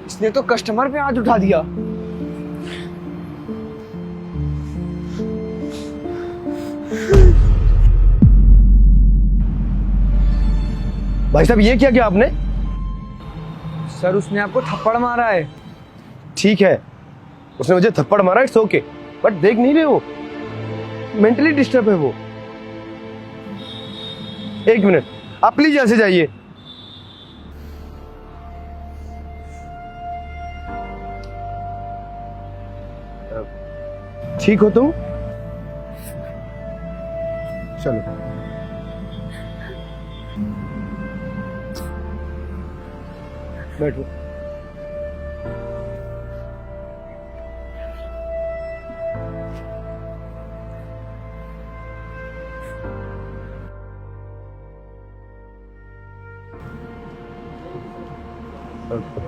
इसने तो कस्टमर पे हाथ उठा दिया। भाई साहब ये क्या किया आपने? सर उसने आपको थप्पड़ मारा है। ठीक है, उसने मुझे थप्पड़ मारा, इट्स ओके, बट देख नहीं रहे हो, मेंटली डिस्टर्ब है वो। एक मिनट, आप प्लीज यहाँ से जाइए। ठीक हो तुम? चलो। बैठो।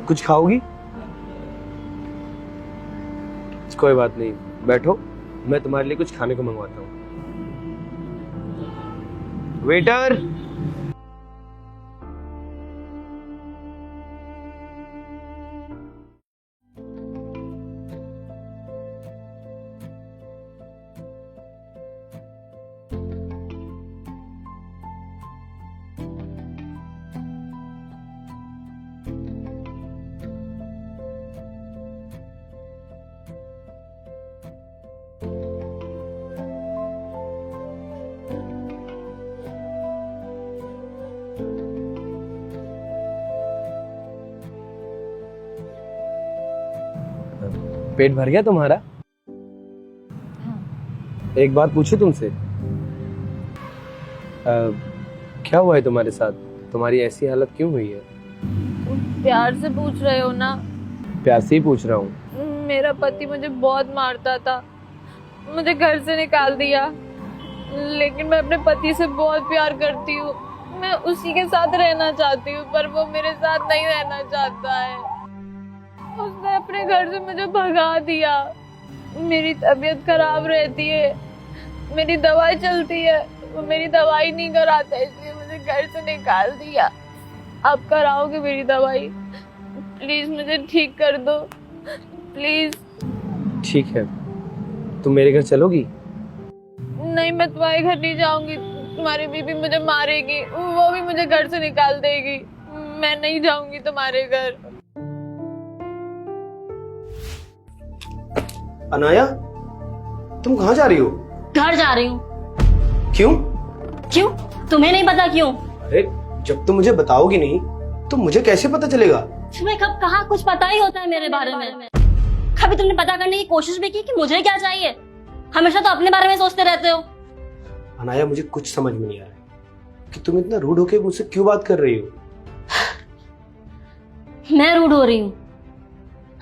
कुछ खाओगी? कोई बात नहीं, बैठो, मैं तुम्हारे लिए कुछ खाने को मंगवाता हूँ। वेटर। पेट भर गया तुम्हारा? हाँ। एक बात पूछूं तुमसे, क्या हुआ है तुम्हारे साथ? तुम्हारी ऐसी हालत क्यों हुई है? प्यार से पूछ रहे हो ना? प्यार से ही पूछ रहा हूँ। मेरा पति मुझे बहुत मारता था, मुझे घर से निकाल दिया, लेकिन मैं अपने पति से बहुत प्यार करती हूँ। मैं उसी के साथ रहना चाहती हूँ, पर वो मेरे साथ नहीं रहना चाहता है। उसने अपने घर से मुझे भगा दिया। मेरी तबीयत खराब रहती है, मेरी दवाई चलती है, वो मेरी दवाई नहीं कराता, इसलिए मुझे घर से निकाल दिया। आप कराओगे मेरी दवाई? प्लीज मुझे ठीक कर दो, प्लीज। ठीक है, तुम मेरे घर चलोगी? नहीं, मैं तुम्हारे घर नहीं जाऊंगी, तुम्हारी बीबी मुझे मारेगी, वो भी मुझे घर से निकाल देगी। मैं नहीं जाऊंगी तुम्हारे घर। अनाया, तुम कहाँ जा रही हो? घर जा रही हूँ। क्यों? क्यों? तुम्हें नहीं पता क्यों? अरे जब तुम मुझे बताओगी नहीं तो मुझे कैसे पता चलेगा? तुम्हें कब कहा कुछ पता ही होता है मेरे बारे में? कभी तुमने पता करने की कोशिश भी की कि मुझे क्या चाहिए? हमेशा तो अपने बारे में सोचते रहते हो। अनाया, मुझे कुछ समझ में नहीं आ रहा है कि तुम इतना रूड होके मुझसे क्यों बात कर रही हो? मैं रूड हो रही हूँ?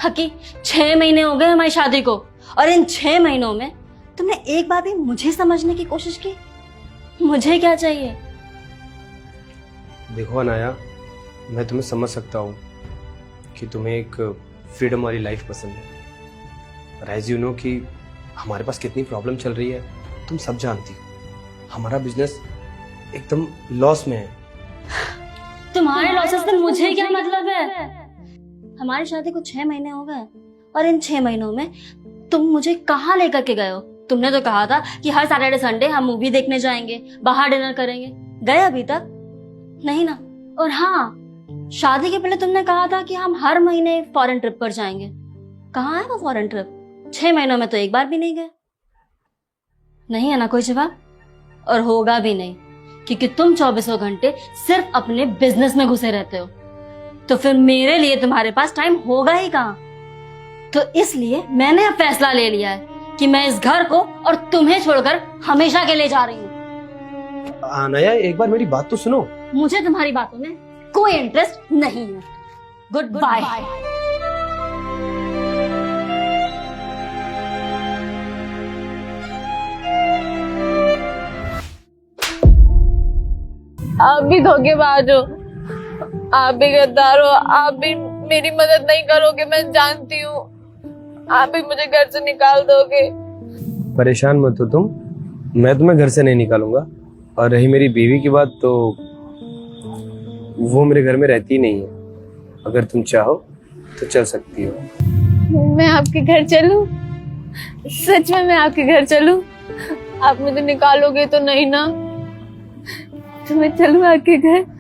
हकी 6 महीने हो गए हमारी शादी को, और इन 6 महीनों में तुमने एक बार भी मुझे समझने की कोशिश की? मुझे क्या चाहिए? देखो अनाया, मैं तुम्हें समझ सकता हूँ कि तुम्हें एक फ्रीडम वाली लाइफ पसंद है। एज यू नो कि हमारे पास कितनी प्रॉब्लम चल रही है, तुम सब जानती हो। हमारा बिजनेस एकदम लॉस में है। तुम्हारे लॉसेस से मुझे क्या मतलब है? हमारी शादी को 6 महीने हो गए, और इन 6 महीनों में तुम मुझे कहाँ लेकर के गए हो? तुमने तो कहा था कि हर सैटरडे संडे हम मूवी देखने जाएंगे, बाहर डिनर करेंगे। गए अभी तक? नहीं ना। और हाँ, शादी के पहले तुमने कहा था कि हम हर महीने फॉरेन ट्रिप पर जाएंगे। कहाँ है वो फॉरेन ट्रिप? 6 महीनों में तो एक बार भी नहीं गए। नहीं है ना कोई जवाब? और होगा भी नहीं, क्योंकि तुम 24 घंटे सिर्फ अपने बिजनेस में घुसे रहते हो। तो फिर मेरे लिए तुम्हारे पास टाइम होगा ही कहाँ? तो इसलिए मैंने अब फैसला ले लिया है कि मैं इस घर को और तुम्हें छोड़कर हमेशा के लिए जा रही हूँ। अनाया, एक बार मेरी बात तो सुनो। मुझे तुम्हारी बातों में कोई इंटरेस्ट नहीं है। Goodbye. आप भी धोखेबाज हो, आप भी गद्दार हो, आप भी मेरी मदद नहीं करोगे, मैं जानती हूँ। आप ही मुझे घर से निकाल दोगे। परेशान मत हो तुम, मैं तुम्हें घर से नहीं निकालूंगा। और रही मेरी बीवी की बात, तो वो मेरे घर में रहती ही नहीं है। अगर तुम चाहो तो चल सकती हो। मैं आपके घर चलूं? सच में मैं आपके घर चलूं? आप मुझे निकालोगे तो नहीं ना? तो मैं चलूं आपके घर?